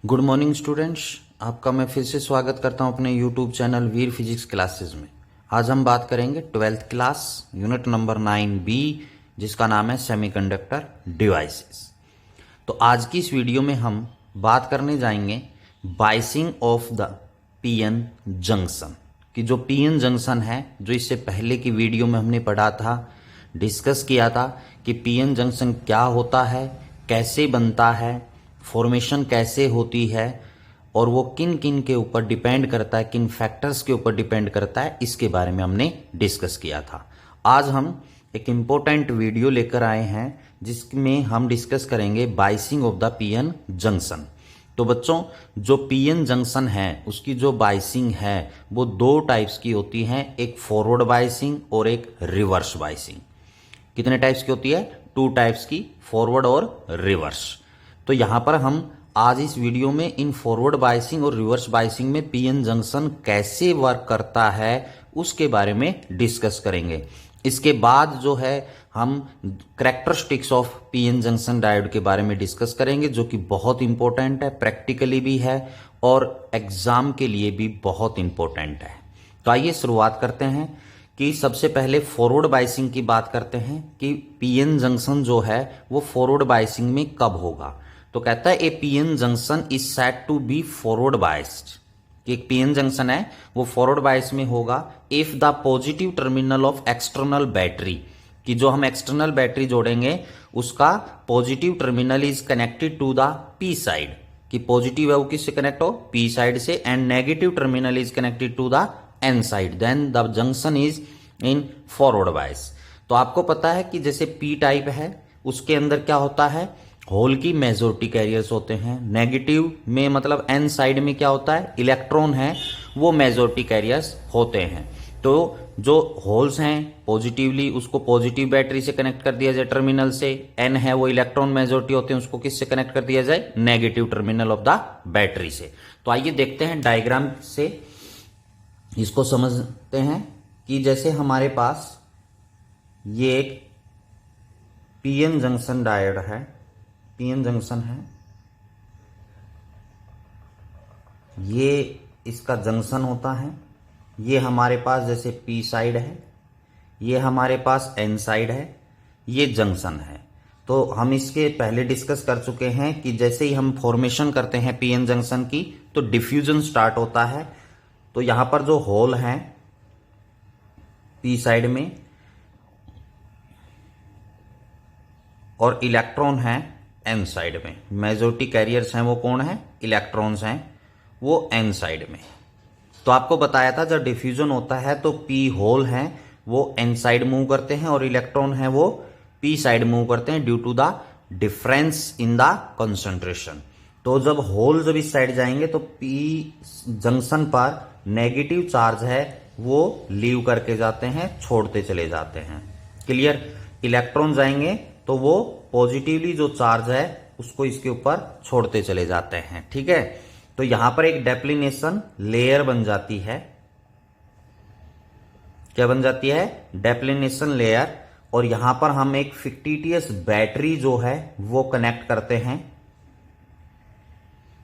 Good morning students. आपका मैं फिर से स्वागत करता हूं अपने यूट्यूब चैनल वीर फिजिक्स क्लासेस में। आज हम बात करेंगे 12th class unit number 9B, जिसका नाम है सेमीकंडक्टर डिवाइसेस। तो आज की इस वीडियो में हम बात करने जाएंगे biasing of the PN junction कि जो पीएन जंक्शन है, जो इससे पहले की वीडियो में हमने पढ़ा था, डिस्कस किया था कि पीएन जंक्शन क्या होता है, कैसे बनता है, फॉर्मेशन कैसे होती है और वो किन किन के ऊपर डिपेंड करता है, किन फैक्टर्स के ऊपर डिपेंड करता है, इसके बारे में हमने डिस्कस किया था। आज हम एक इम्पोर्टेंट वीडियो लेकर आए हैं जिसमें हम डिस्कस करेंगे biasing of the PN junction. तो बच्चों, जो पीएन जंक्शन है उसकी जो बाइसिंग है वो दो टाइप्स की होती है, एक फॉरवर्ड बाइसिंग और एक रिवर्स बाइसिंग। कितने टाइप्स की होती है? 2 टाइप्स की, फॉरवर्ड और रिवर्स। तो यहां पर हम आज इस वीडियो में इन फॉरवर्ड बाइसिंग और रिवर्स बाइसिंग में पीएन जंक्शन कैसे वर्क करता है उसके बारे में डिस्कस करेंगे। इसके बाद जो है हम characteristics of PN junction diode के बारे में डिस्कस करेंगे, जो कि बहुत इंपॉर्टेंट है, प्रैक्टिकली भी है और एग्जाम के लिए भी बहुत इंपॉर्टेंट है। तो आइए शुरुआत करते हैं कि सबसे पहले फॉरवर्ड बाइसिंग की बात करते हैं कि पीएन जंक्शन जो है वो फॉरवर्ड बाइसिंग में कब होगा। तो कहता है a PN junction is said to be forward biased, कि एक पीएन जंक्शन है वो फॉरवर्ड बाइस में होगा if the positive terminal of external battery, कि जो हम एक्सटर्नल बैटरी जोड़ेंगे उसका positive terminal is connected to the P side, कि पॉजिटिव है वो किससे कनेक्ट हो? पी साइड से, and negative terminal is connected to the N side, then the junction is in forward bias. तो आपको पता है कि जैसे पी टाइप है उसके अंदर क्या होता है, होल की मेजॉरिटी कैरियर्स होते हैं। नेगेटिव में मतलब एन साइड में क्या होता है, इलेक्ट्रॉन है वो मेजॉरिटी कैरियर्स होते हैं। तो जो होल्स हैं पॉजिटिवली, उसको पॉजिटिव बैटरी से कनेक्ट कर दिया जाए टर्मिनल से, एन है वो इलेक्ट्रॉन मेजॉरिटी होते हैं, उसको किससे कनेक्ट कर दिया जाए? Negative terminal of the battery से। तो आइए देखते हैं डायग्राम से इसको समझते हैं कि जैसे हमारे पास ये एक पीएन जंक्शन डायोड है, पीएन जंक्शन है, ये इसका जंक्शन होता है। ये हमारे पास जैसे पी साइड है, ये हमारे पास एन साइड है, ये जंक्शन है। तो हम इसके पहले डिस्कस कर चुके हैं कि जैसे ही हम फॉर्मेशन करते हैं पीएन जंक्शन की तो डिफ्यूजन स्टार्ट होता है। तो यहां पर जो होल हैं पी साइड में और इलेक्ट्रॉन हैं एन साइड में, मेजॉरिटी कैरियर्स हैं वो कौन है? इलेक्ट्रॉन्स हैं वो एन साइड में। तो आपको बताया था जब डिफ्यूजन होता है तो पी होल हैं वो एन साइड मूव करते हैं और इलेक्ट्रॉन है वो पी साइड मूव करते हैं due to the difference in the concentration. तो जब होल जब इस साइड जाएंगे तो पी जंक्शन पर नेगेटिव चार्ज है वो लीव करके जाते हैं, छोड़ते चले जाते हैं। क्लियर? इलेक्ट्रॉन जाएंगे तो वो पॉजिटिवली जो चार्ज है उसको इसके ऊपर छोड़ते चले जाते हैं। ठीक है? तो यहां पर एक डेप्लीनेशन लेयर बन जाती है। क्या बन जाती है? डेप्लीनेशन लेयर। और यहां पर हम एक फिक्टिटियस बैटरी जो है वो कनेक्ट करते हैं,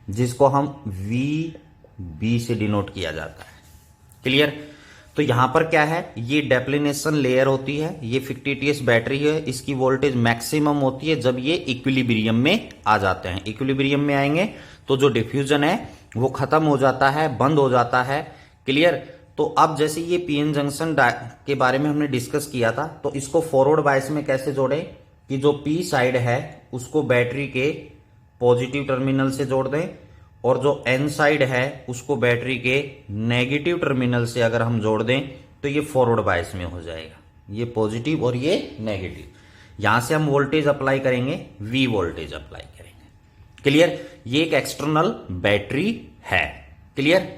जिसको हम VB से डिनोट किया जाता है। क्लियर? तो यहां पर क्या है, ये डेप्लीनेशन लेयर होती है, ये फिक्टिटियस बैटरी है, इसकी वोल्टेज मैक्सिमम होती है जब ये इक्विलिब्रियम में आ जाते हैं। इक्विलिब्रियम में आएंगे तो जो डिफ्यूजन है वो खत्म हो जाता है, बंद हो जाता है। क्लियर? तो अब जैसे ये पीएन जंक्शन के बारे में हमने डिस्कस किया था, तो इसको फॉरवर्ड बायस में कैसे जोड़े कि जो पी साइड है उसको बैटरी के पॉजिटिव टर्मिनल से जोड़ दें और जो एन साइड है उसको बैटरी के नेगेटिव टर्मिनल से अगर हम जोड़ दें तो ये फॉरवर्ड बायस में हो जाएगा, ये पॉजिटिव और ये नेगेटिव। यहां से हम वोल्टेज अप्लाई करेंगे, V वोल्टेज अप्लाई करेंगे। क्लियर? ये एक एक्सटर्नल बैटरी है। क्लियर?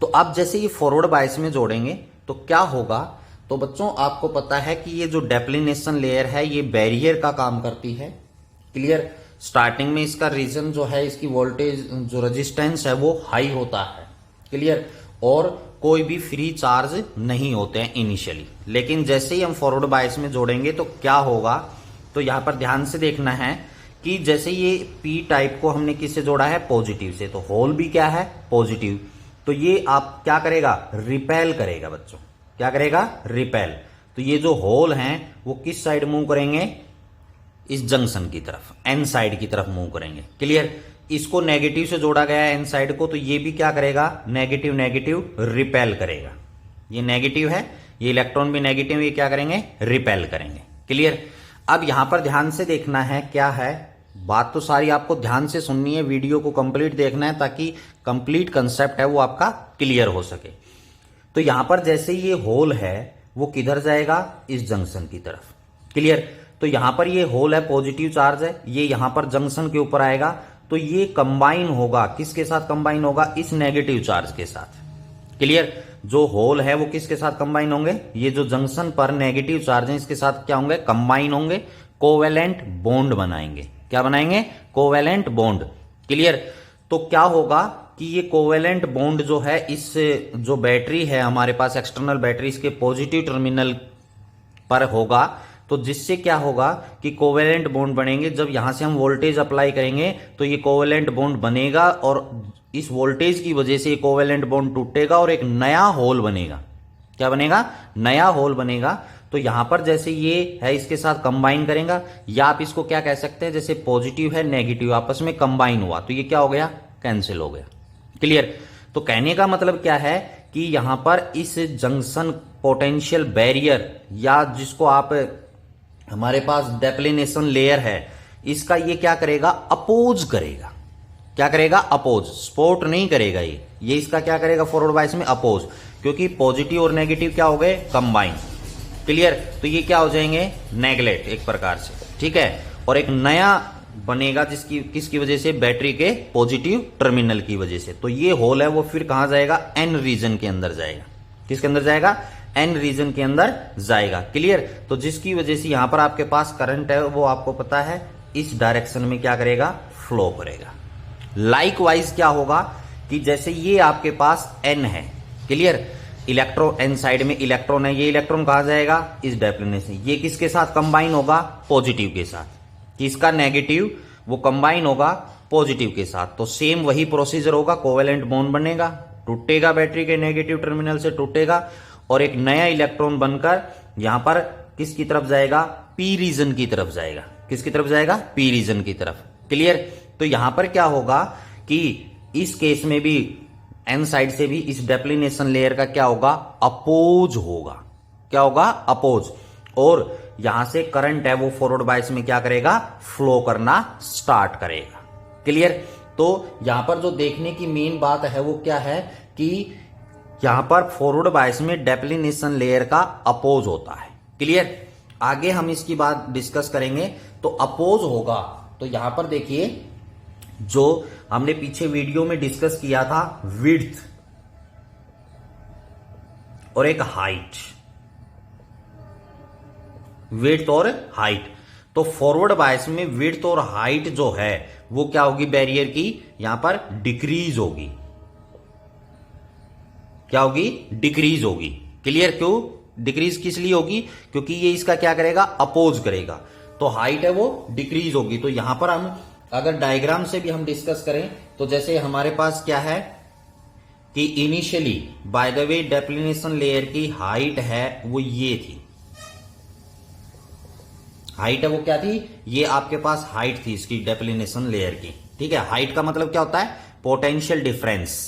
तो अब जैसे ये फॉरवर्ड बायस में जोड़ेंगे तो क्या होगा? तो बच्चों आपको पता है कि ये जो डेप्लीनेशन लेयर है ये बैरियर का काम करती है। क्लियर? स्टार्टिंग में इसका रीजन जो है, इसकी वोल्टेज जो रेजिस्टेंस है वो हाई होता है। क्लियर? और कोई भी फ्री चार्ज नहीं होते हैं इनिशियली, लेकिन जैसे ही हम फॉरवर्ड बायस में जोड़ेंगे तो क्या होगा? तो यहां पर ध्यान से देखना है कि जैसे ये पी टाइप को हमने किससे जोड़ा है, पॉजिटिव से, तो होल भी क्या है, पॉजिटिव, तो ये आप क्या करेगा, रिपेल करेगा बच्चों, क्या करेगा, रिपेल। तो ये जो होल हैं वो किस साइड मूव करेंगे, इस जंक्शन की तरफ, एन साइड की तरफ मूव करेंगे। क्लियर। इसको नेगेटिव से जोड़ा गया है एन साइड को, तो ये भी क्या करेगा, नेगेटिव नेगेटिव रिपेल करेगा। ये नेगेटिव है, ये इलेक्ट्रॉन भी नेगेटिव, ये क्या करेंगे, रिपेल करेंगे। क्लियर। अब यहां पर ध्यान से देखना है, क्या है, बात तो सारी आपको ध्यान से सुननी है, वीडियो को कंप्लीट देखना है ताकि कंप्लीट कंसेप्ट है वो आपका क्लियर हो सके। तो यहां पर जैसे ये होल है वो किधर जाएगा, इस जंक्शन की तरफ। क्लियर। तो यहां पर ये होल है, पॉजिटिव चार्ज है, ये यहां पर जंक्शन के ऊपर आएगा, तो ये कंबाइन होगा, किसके साथ कंबाइन होगा, इस नेगेटिव चार्ज के साथ। क्लियर। जो होल है वो किसके साथ कंबाइन होंगे, ये जो जंक्शन पर नेगेटिव चार्ज है इसके साथ क्या होंगे, कंबाइन होंगे, कोवेलेंट बॉन्ड बनाएंगे। क्या बनाएंगे, कोवेलेंट बॉन्ड। क्लियर। तो क्या होगा कि ये कोवेलेंट बॉन्ड जो है, इस जो बैटरी है हमारे पास, एक्सटर्नल बैटरी, इसके पॉजिटिव टर्मिनल पर होगा, तो जिससे क्या होगा कि कोवेलेंट बॉन्ड बनेंगे। जब यहां से हम वोल्टेज अप्लाई करेंगे तो ये कोवेलेंट बॉन्ड बनेगा और इस वोल्टेज की वजह से ये कोवेलेंट बॉन्ड टूटेगा और एक नया होल बनेगा। क्या बनेगा, नया होल बनेगा। तो यहां पर जैसे ये है इसके साथ कंबाइन करेगा, या आप इसको क्या कह सकते हैं, जैसे पॉजिटिव है नेगेटिव आपस में कंबाइन हुआ, तो ये क्या हो गया, कैंसिल हो गया। क्लियर। तो कहने का मतलब क्या है कि यहां पर इस जंक्शन पोटेंशियल बैरियर, या जिसको आप, हमारे पास डेप्लिनेशन लेयर है, इसका ये क्या करेगा, अपोज करेगा। क्या करेगा, अपोज, सपोर्ट नहीं करेगा। ये इसका क्या करेगा, फॉरवर्ड बायस में अपोज, क्योंकि पॉजिटिव और नेगेटिव क्या हो गए, कंबाइन। क्लियर। तो ये क्या हो जाएंगे, नेगलेक्ट एक प्रकार से, ठीक है। और एक नया बनेगा जिसकी, किसकी वजह से, बैटरी के पॉजिटिव टर्मिनल की वजह से। तो ये होल है वो फिर कहां जाएगा, एन रीजन के अंदर जाएगा। किसके अंदर जाएगा, एन रीजन के अंदर जाएगा। क्लियर। तो जिसकी वजह से यहां पर आपके पास करंट है वो आपको पता है इस डायरेक्शन में क्या करेगा, फ्लो करेगा। लाइकवाइज क्या होगा कि जैसे ये आपके पास एन है, क्लियर, इलेक्ट्रॉन एन साइड में इलेक्ट्रॉन है, ये इलेक्ट्रॉन कहा जाएगा, इस डेप्लिनेशन, ये किसके साथ कंबाइन होगा, पॉजिटिव के साथ। किसका, नेगेटिव, वो कंबाइन होगा पॉजिटिव के साथ। तो सेम वही प्रोसीजर होगा, कोवेलेंट बॉन्ड बनेगा, टूटेगा, बैटरी के नेगेटिव टर्मिनल से टूटेगा और एक नया इलेक्ट्रॉन बनकर यहां पर किसकी तरफ जाएगा, पी रीजन की तरफ जाएगा। किसकी तरफ जाएगा, पी रीजन की तरफ। क्लियर। तो यहां पर क्या होगा कि इस केस में भी एन साइड से भी इस डेप्लिनेशन लेयर का क्या होगा, अपोज होगा। क्या होगा, अपोज। और यहां से करंट है वो फॉरवर्ड बायस में क्या करेगा, फ्लो करना स्टार्ट करेगा। क्लियर। तो यहां पर जो देखने की मेन बात है वो क्या है कि यहां पर फॉरवर्ड बायस में डेप्लिनेशन लेयर का अपोज होता है। क्लियर। आगे हम इसकी बात डिस्कस करेंगे। तो अपोज होगा, तो यहां पर देखिए जो हमने पीछे वीडियो में डिस्कस किया था, विड्थ और एक हाइट, विड्थ और हाइट। तो फॉरवर्ड बायस में विड्थ और हाइट जो है वो क्या होगी, बैरियर की यहां पर डिक्रीज होगी। क्या होगी, डिक्रीज होगी। क्लियर। क्यों डिक्रीज किस लिए होगी, क्योंकि ये इसका क्या करेगा, अपोज करेगा। तो हाइट है वो डिक्रीज होगी। तो यहां पर हम अगर डायग्राम से भी हम डिस्कस करें तो जैसे हमारे पास क्या है कि initially by the way depletion layer की हाइट है वो ये थी, हाइट है वो क्या थी, ये आपके पास हाइट थी इसकी डेप्लिनेशन लेयर की। ठीक है। हाइट का मतलब क्या होता है, पोटेंशियल डिफरेंस,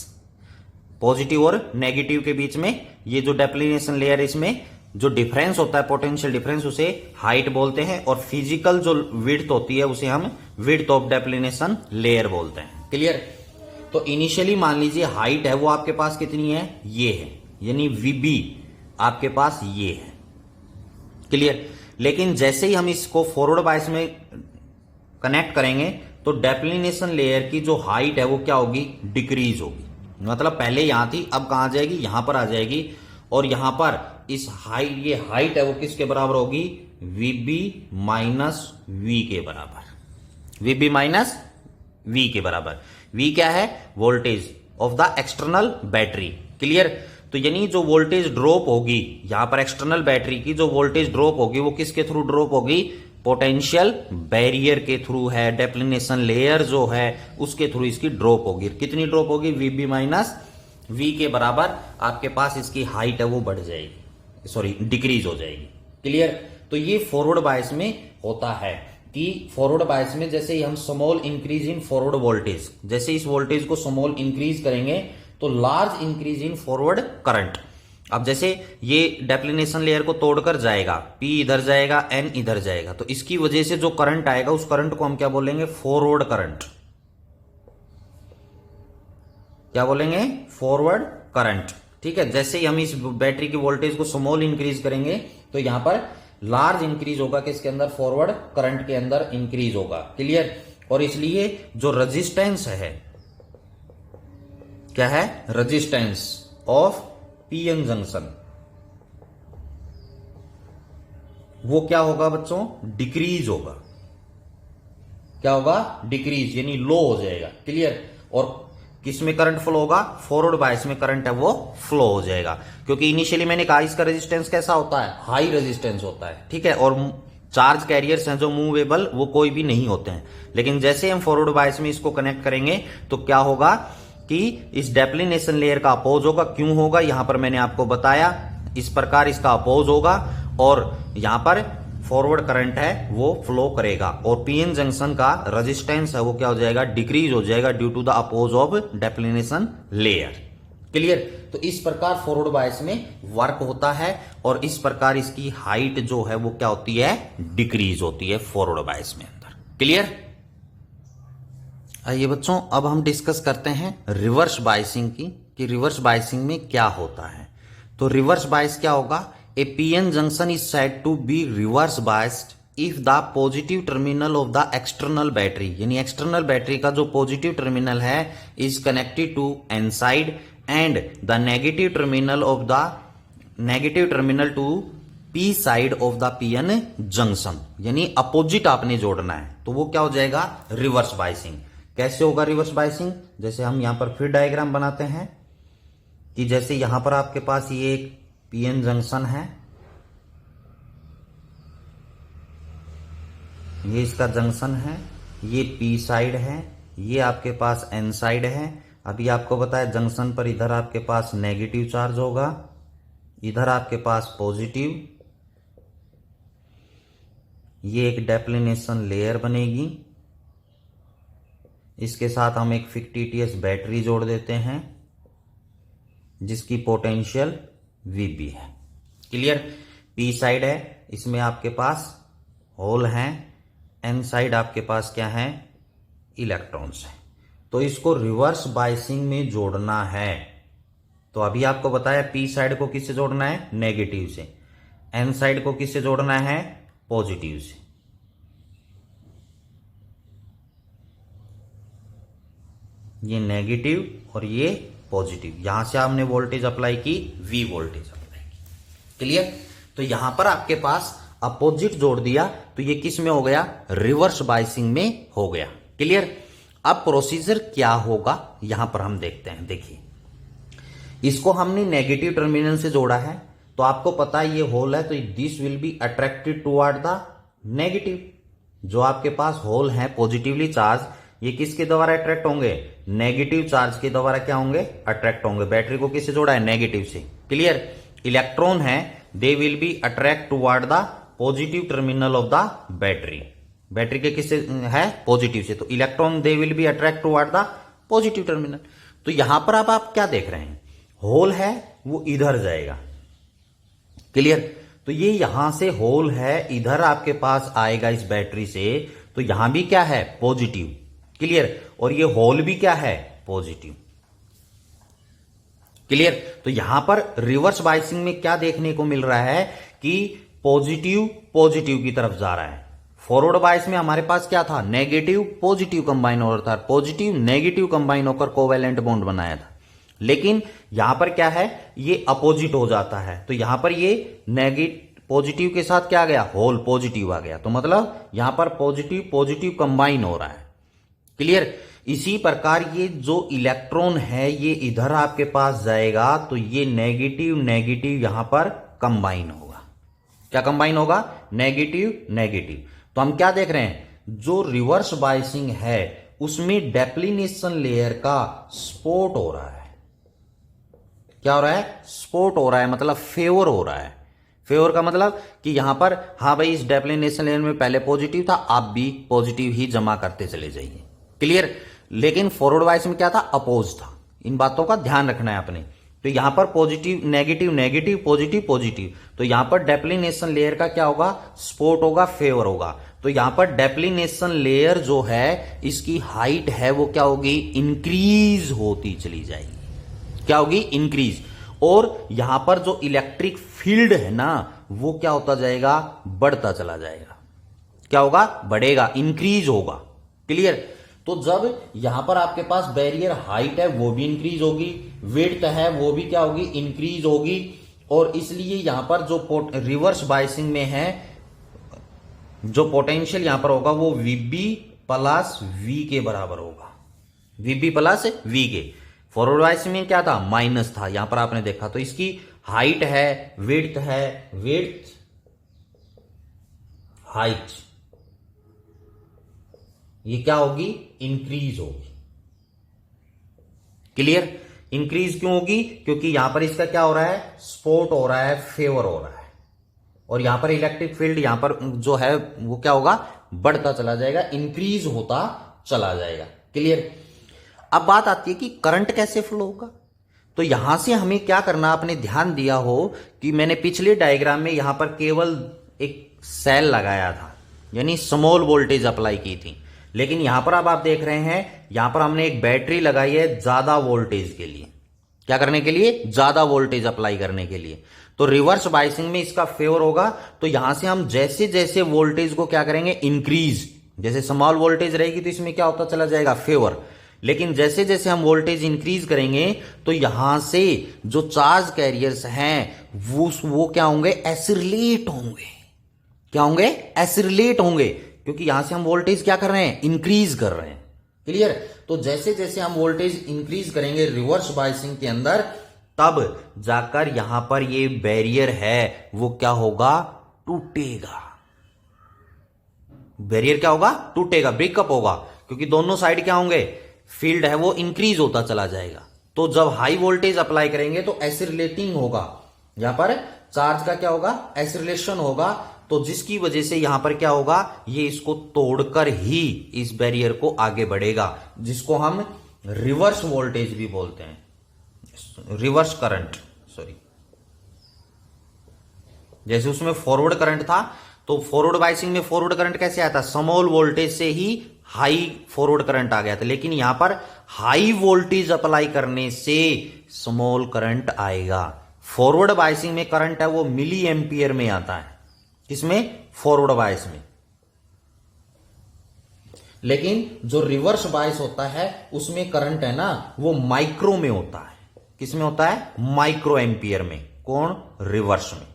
पॉजिटिव और नेगेटिव के बीच में ये जो डेप्लिनेशन लेयर, इसमें जो डिफरेंस होता है, पोटेंशियल डिफरेंस, उसे हाइट बोलते हैं। और फिजिकल जो विड्थ होती है उसे हम विड्थ ऑफ डेप्लिनेशन लेयर बोलते हैं। क्लियर। तो इनिशियली मान लीजिए हाइट है वो आपके पास कितनी है, ये है, यानी वीबी आपके पास ये है। क्लियर। लेकिन जैसे ही हम इसको फॉरवर्ड बायस में कनेक्ट करेंगे तो डेप्लिनेशन लेयर की जो हाइट है वो क्या होगी, डिक्रीज होगी। मतलब पहले यहां थी, अब कहां जाएगी, यहां पर आ जाएगी। और यहां पर इस हाइट, ये हाइट है वो किसके बराबर होगी, वीबी माइनस वी के बराबर। वीबी माइनस वी के बराबर। वी क्या है, voltage of the external battery. Clear. तो यानी जो वोल्टेज ड्रॉप होगी यहां पर एक्सटर्नल बैटरी की, जो वोल्टेज ड्रॉप होगी वो किसके थ्रू ड्रॉप होगी, पोटेंशियल बैरियर के थ्रू है, डेप्लिनेशन लेयर जो है उसके थ्रू इसकी ड्रॉप होगी। कितनी ड्रॉप होगी? VB माइनस V के बराबर आपके पास इसकी हाइट है वो बढ़ जाएगी, सॉरी डिक्रीज हो जाएगी। क्लियर? तो ये फॉरवर्ड बायस में होता है कि फॉरवर्ड बायस में जैसे ही हम small increase in forward voltage, जैसे इस वोल्टेज को स्मॉल इंक्रीज करेंगे तो large increase in forward current. अब जैसे ये डेप्लिनेशन लेयर को तोड़कर जाएगा, P इधर जाएगा, N इधर जाएगा, तो इसकी वजह से जो करंट आएगा उस करंट को हम क्या बोलेंगे? Forward current. क्या बोलेंगे? Forward current. ठीक है, जैसे ही हम इस बैटरी की वोल्टेज को स्मॉल इंक्रीज करेंगे तो यहां पर लार्ज इंक्रीज होगा, किसके अंदर? फॉरवर्ड करंट के अंदर इंक्रीज होगा। क्लियर? और इसलिए जो रेजिस्टेंस है, क्या है? रेजिस्टेंस ऑफ PN जंक्शन, वो क्या होगा बच्चों? डिक्रीज होगा। क्या होगा? डिक्रीज, यानी लो हो जाएगा। क्लियर? और किस में करंट फ्लो होगा? फॉरवर्ड बायस में करंट है वो फ्लो हो जाएगा, क्योंकि इनिशियली मैंने कहा इसका रेजिस्टेंस कैसा होता है? हाई रेजिस्टेंस होता है। ठीक है, और चार्ज कैरियर्स हैं जो मूवेबल, वो कोई भी नहीं होते हैं। लेकिन जैसे हम फॉरवर्ड बायस में इसको कनेक्ट करेंगे तो क्या होगा कि इस डेप्लिनेशन लेयर का अपोज होगा। क्यों होगा? यहां पर मैंने आपको बताया, इस प्रकार इसका अपोज होगा और यहां पर फॉरवर्ड करंट है वो फ्लो करेगा, और PN जंक्शन का रेजिस्टेंस है वो क्या हो जाएगा? डिक्रीज हो जाएगा due to the oppose of depletion layer. Clear? तो इस प्रकार फॉरवर्ड बायस में वर्क होता है और इस प्रकार इसकी हाइट जो है वो क्या होती है? डिक्रीज होती है फॉरवर्ड बायस में अंदर। क्लियर? आइए बच्चों, अब हम डिस्कस करते हैं रिवर्स बायसिंग की, कि रिवर्स बायसिंग में क्या होता है। तो रिवर्स बायस क्या होगा? A PN junction is said to be reverse biased if the positive terminal of the external battery, यानी एक्सटर्नल बैटरी का जो पॉजिटिव टर्मिनल है is connected to N side and the negative terminal to P side of the PN junction, यानी opposite आपने जोड़ना है, तो वो क्या हो जाएगा? Reverse biasing. कैसे होगा रिवर्स बायसिंग? जैसे हम यहां पर फिर डायग्राम बनाते हैं कि जैसे यहां पर आपके पास ये एक PN जंक्शन है, ये इसका जंक्शन है, ये P साइड है, ये आपके पास N साइड है। अभी आपको बताया जंक्शन पर इधर आपके पास नेगेटिव चार्ज होगा, इधर आपके पास पॉजिटिव, ये एक डेप्लिनेशन लेयर बनेगी, इसके साथ हम एक फिक्टिटियस बैटरी जोड़ देते हैं जिसकी पोटेंशियल VB है। क्लियर? P साइड है, इसमें आपके पास होल हैं, N साइड आपके पास क्या है? इलेक्ट्रॉन्स हैं। तो इसको रिवर्स बायसिंग में जोड़ना है। तो अभी आपको बताया P साइड को किससे जोड़ना है? नेगेटिव से। N साइड को किससे जोड़ना है? पॉजिटिव से। ये नेगेटिव और ये पॉजिटिव, यहां से आपने वोल्टेज अप्लाई की, V वोल्टेज अप्लाई की। क्लियर? तो यहां पर आपके पास अपोजिट जोड़ दिया तो ये किस में हो गया? रिवर्स बायसिंग में हो गया। क्लियर? अब प्रोसीजर क्या होगा यहां पर हम देखते हैं। देखिए, इसको हमने नेगेटिव टर्मिनल से जोड़ा है, तो आपको पता है ये होल है, तो this will be attracted toward the negative. जो आपके पास होल है पॉजिटिवली चार्ज, ये किसके द्वारा अट्रैक्ट होंगे? नेगेटिव चार्ज के द्वारा क्या होंगे? अट्रैक्ट होंगे। बैटरी को किससे जोड़ा है? नेगेटिव से। क्लियर? इलेक्ट्रॉन है, they will be attract toward the positive terminal of the battery. Battery के किससे है? पॉजिटिव से। तो electron they will be attract toward the positive terminal. तो यहां पर अब आप क्या देख रहे हैं? होल है वो इधर जाएगा। क्लियर? तो ये यहां से होल है, इधर आपके पास आएगा इस बैटरी से, तो यहां भी क्या है? पॉजिटिव। क्लियर? और ये होल भी क्या है? पॉजिटिव। क्लियर? तो यहां पर रिवर्स बायसिंग में क्या देखने को मिल रहा है कि पॉजिटिव पॉजिटिव की तरफ जा रहा है। फॉरवर्ड बायस में हमारे पास क्या था? नेगेटिव पॉजिटिव कंबाइन हो रहा था, पॉजिटिव नेगेटिव कंबाइन होकर कोवेलेंट बॉन्ड बनाया था। लेकिन यहां पर क्या है? ये अपोजिट हो जाता है, तो यहां पर ये नेगेटिव पॉजिटिव के साथ क्या आ गया? होल पॉजिटिव आ गया। तो मतलब यहां पर पॉजिटिव पॉजिटिव कंबाइन हो रहा है। क्लियर? इसी प्रकार ये जो इलेक्ट्रॉन है ये इधर आपके पास जाएगा, तो ये नेगेटिव नेगेटिव यहां पर कंबाइन होगा। क्या कंबाइन होगा? Negative negative. तो हम क्या देख रहे हैं, जो रिवर्स बाइसिंग है उसमें डेप्लीनेशन लेयर का सपोर्ट हो रहा है। क्या हो रहा है, सपोर्ट हो रहा है, मतलब फेवर हो रहा है। फेवर का मतलब कि यहां पर हाँ भाई, इस डेप्लीनेशन लेयर में पहले पॉजिटिव था, आप भी पॉजिटिव ही जमा करते चले जाइए। क्लियर। लेकिन फॉरवर्ड बाइस में क्या था, अपोज था। इन बातों का ध्यान रखना है आपने। तो यहां पर positive negative negative positive positive, तो यहां पर डेप्लीनेशन लेयर का क्या होगा, सपोर्ट होगा, फेवर होगा। तो यहां पर डेप्लीनेशन लेयर जो है इसकी हाइट है वो क्या होगी, इंक्रीज होती चली जाएगी। क्या होगी, इंक्रीज। और यहां पर जो इलेक्ट्रिक फील्ड है ना वो क्या होता जाएगा, बढ़ता चला जाएगा। क्या होगा, बढ़ेगा, इंक्रीज होगा। क्लियर। तो जब यहां पर आपके पास बैरियर हाइट है वो भी इंक्रीज होगी, विड्थ है वो भी क्या होगी, इंक्रीज होगी। और इसलिए यहां पर जो रिवर्स बाइसिंग में है जो पोटेंशियल यहां पर होगा वो VB प्लस V के बराबर होगा। VB प्लस V के। फॉरवर्ड बाइसिंग में क्या था, माइनस था, यहां पर आपने देखा। तो इसकी हाइट है, विड्थ है, विड्थ हाइट ये क्या होगी, इंक्रीज होगी। क्लियर। इंक्रीज क्यों होगी, क्योंकि यहां पर इसका क्या हो रहा है, सपोर्ट हो रहा है, फेवर हो रहा है। और यहां पर इलेक्ट्रिक फील्ड यहां पर जो है वो क्या होगा, बढ़ता चला जाएगा, इंक्रीज होता चला जाएगा। क्लियर। अब बात आती है कि करंट कैसे फ्लो होगा। तो यहां से हमें क्या करना, आपने ध्यान दिया हो कि मैंने पिछले डायग्राम में यहां पर केवल एक सेल लगाया था, यानी स्मॉल वोल्टेज अप्लाई की थी। लेकिन यहां पर अब आप देख रहे हैं यहां पर हमने एक बैटरी लगाई है ज्यादा वोल्टेज के लिए। क्या करने के लिए, ज्यादा वोल्टेज अप्लाई करने के लिए। तो रिवर्स बाइसिंग में इसका फेवर होगा। तो यहां से हम जैसे जैसे वोल्टेज को क्या करेंगे, इंक्रीज, जैसे स्मॉल वोल्टेज रहेगी तो इसमें क्या होता चला जाएगा, फेवर। लेकिन जैसे जैसे हम वोल्टेज इंक्रीज करेंगे तो यहां से जो चार्ज कैरियर्स हैं वो क्या होंगे, एसिलेट होंगे। क्या होंगे, एसिलेट होंगे, क्योंकि यहां से हम वोल्टेज क्या कर रहे हैं, इंक्रीज कर रहे हैं। क्लियर। तो जैसे जैसे हम वोल्टेज इंक्रीज करेंगे रिवर्स बाइसिंग के अंदर, तब जाकर यहां पर ये बैरियर है वो क्या होगा, टूटेगा। बैरियर क्या होगा, टूटेगा, ब्रेकअप होगा, क्योंकि दोनों साइड क्या होंगे, फील्ड है वो इंक्रीज होता चला जाएगा। तो जब हाई वोल्टेज अप्लाई करेंगे तो एसिलेटिंग होगा, यहां पर चार्ज का क्या होगा, एसिलेशन होगा। तो जिसकी वजह से यहां पर क्या होगा, ये इसको तोड़कर ही इस बैरियर को आगे बढ़ेगा, जिसको हम रिवर्स वोल्टेज भी बोलते हैं, रिवर्स करंट, सॉरी। जैसे उसमें फॉरवर्ड करंट था, तो फॉरवर्ड बाइसिंग में फॉरवर्ड करंट कैसे आया था, स्मॉल वोल्टेज से ही हाई फॉरवर्ड करंट आ गया था। लेकिन यहां पर हाई वोल्टेज अप्लाई करने से स्मॉल करंट आएगा। फॉरवर्ड बाइसिंग में करंट है वो मिली एम्पियर में आता है, किसमें, फॉरवर्ड बाइस में। लेकिन जो रिवर्स बाइस होता है उसमें करंट है ना वो माइक्रो में होता है। किसमें होता है, माइक्रो एम्पियर में। कौन, रिवर्स में।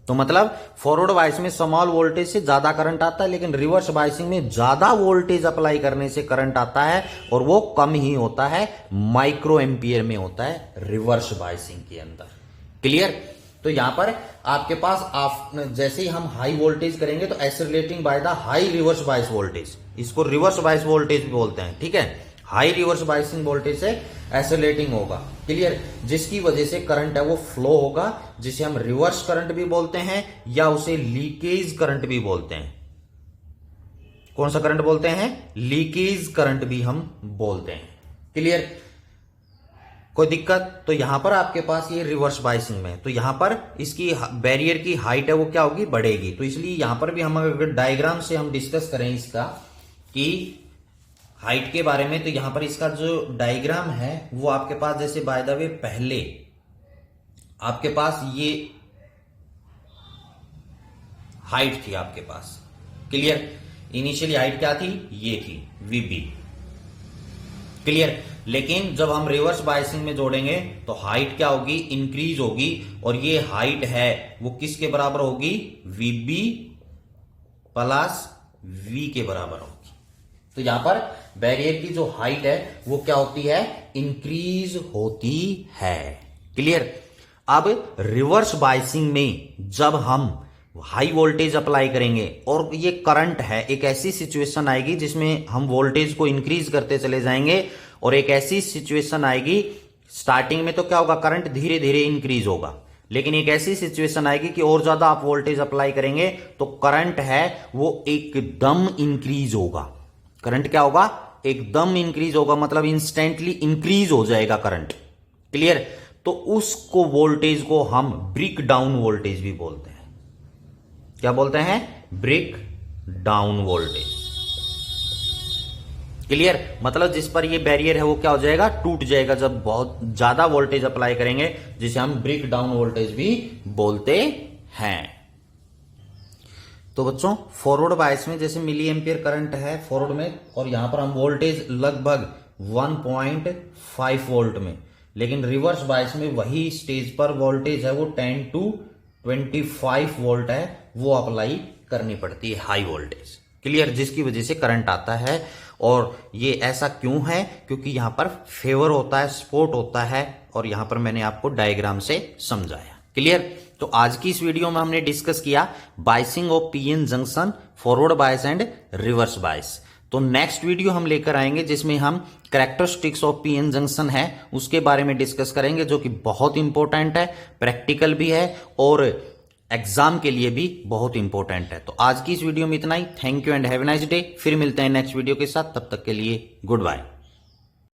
तो मतलब फॉरवर्ड बाइस में स्मॉल वोल्टेज से ज्यादा करंट आता है, लेकिन रिवर्स बाइसिंग में ज्यादा वोल्टेज अप्लाई करने से करंट आता है और वो कम ही होता है, माइक्रो एम्पियर में होता है रिवर्स बाइसिंग के अंदर। क्लियर। तो यहां पर आपके पास जैसे ही हम हाई वोल्टेज करेंगे तो oscillating by the high reverse bias voltage, इसको रिवर्स बाइस वोल्टेज भी बोलते हैं। ठीक है, हाई रिवर्स बाइसिंग वोल्टेज से एसिलेटिंग होगा। क्लियर। जिसकी वजह से करंट है वो फ्लो होगा, जिसे हम रिवर्स करंट भी बोलते हैं या उसे लीकेज करंट भी बोलते हैं। कौन सा करंट बोलते हैं, लीकेज करंट भी हम बोलते हैं। क्लियर। कोई दिक्कत। तो यहां पर आपके पास ये रिवर्स बाइसिंग में, तो यहां पर इसकी बैरियर की हाइट है वो क्या होगी, बढ़ेगी। तो इसलिए यहां पर भी हम अगर डायग्राम से हम डिस्कस करें इसका कि हाइट के बारे में, तो यहां पर इसका जो डायग्राम है वो आपके पास, जैसे बाय द वे पहले आपके पास ये हाइट थी आपके पास। क्लियर। इनिशियली हाइट क्या थी, ये थी VB। क्लियर। लेकिन जब हम रिवर्स बाइसिंग में जोड़ेंगे तो हाइट क्या होगी, इंक्रीज होगी, और ये हाइट है वो किसके बराबर होगी, VB प्लस V के बराबर होगी। तो यहां पर बैरियर की जो हाइट है वो क्या होती है, इंक्रीज होती है। क्लियर। अब रिवर्स बाइसिंग में जब हम हाई वोल्टेज अप्लाई करेंगे और ये करंट है, एक ऐसी सिचुएशन आएगी जिसमें हम वोल्टेज को इंक्रीज करते चले जाएंगे और एक ऐसी सिचुएशन आएगी, स्टार्टिंग में तो क्या होगा, करंट धीरे धीरे इंक्रीज होगा, लेकिन एक ऐसी सिचुएशन आएगी कि और ज्यादा आप वोल्टेज अप्लाई करेंगे तो करंट है वो एकदम इंक्रीज होगा। करंट क्या होगा, एकदम इंक्रीज होगा, मतलब इंस्टेंटली इंक्रीज हो जाएगा करंट। क्लियर? तो उसको वोल्टेज को हम ब्रेक डाउन वोल्टेज भी बोलते हैं। क्या बोलते हैं? Breakdown voltage. क्लियर? मतलब जिस पर ये बैरियर है वो क्या हो जाएगा, टूट जाएगा जब बहुत ज्यादा वोल्टेज अप्लाई करेंगे, जिसे हम ब्रेक डाउन वोल्टेज भी बोलते हैं। तो बच्चों फॉरवर्ड बायस में जैसे मिली एम्पियर करंट है फॉरवर्ड में, और यहां पर हम वोल्टेज लगभग 1.5 वोल्ट में, लेकिन रिवर्स बायस में वही स्टेज पर वोल्टेज है वो 10 to 25 वोल्ट है, वो अप्लाई करनी पड़ती है, हाई वोल्टेज। क्लियर? जिसकी वजह से करंट आता है। और ये ऐसा क्यों है? क्योंकि यहां पर फेवर होता है, सपोर्ट होता है, और यहां पर मैंने आपको डायग्राम से समझाया। क्लियर? तो आज की इस वीडियो में हमने डिस्कस किया biasing of PN junction, forward bias and reverse bias. तो नेक्स्ट वीडियो हम लेकर आएंगे जिसमें हम कैरेक्टरिस्टिक्स ऑफ पीएन जंक्शन है उसके बारे में डिस्कस करेंगे, जो कि बहुत इंपॉर्टेंट है, प्रैक्टिकल भी है और एग्जाम के लिए भी बहुत इंपॉर्टेंट है। तो आज की इस वीडियो में इतना ही। Thank you and have a nice day. फिर मिलते हैं नेक्स्ट वीडियो के साथ, तब तक के लिए गुड बाय।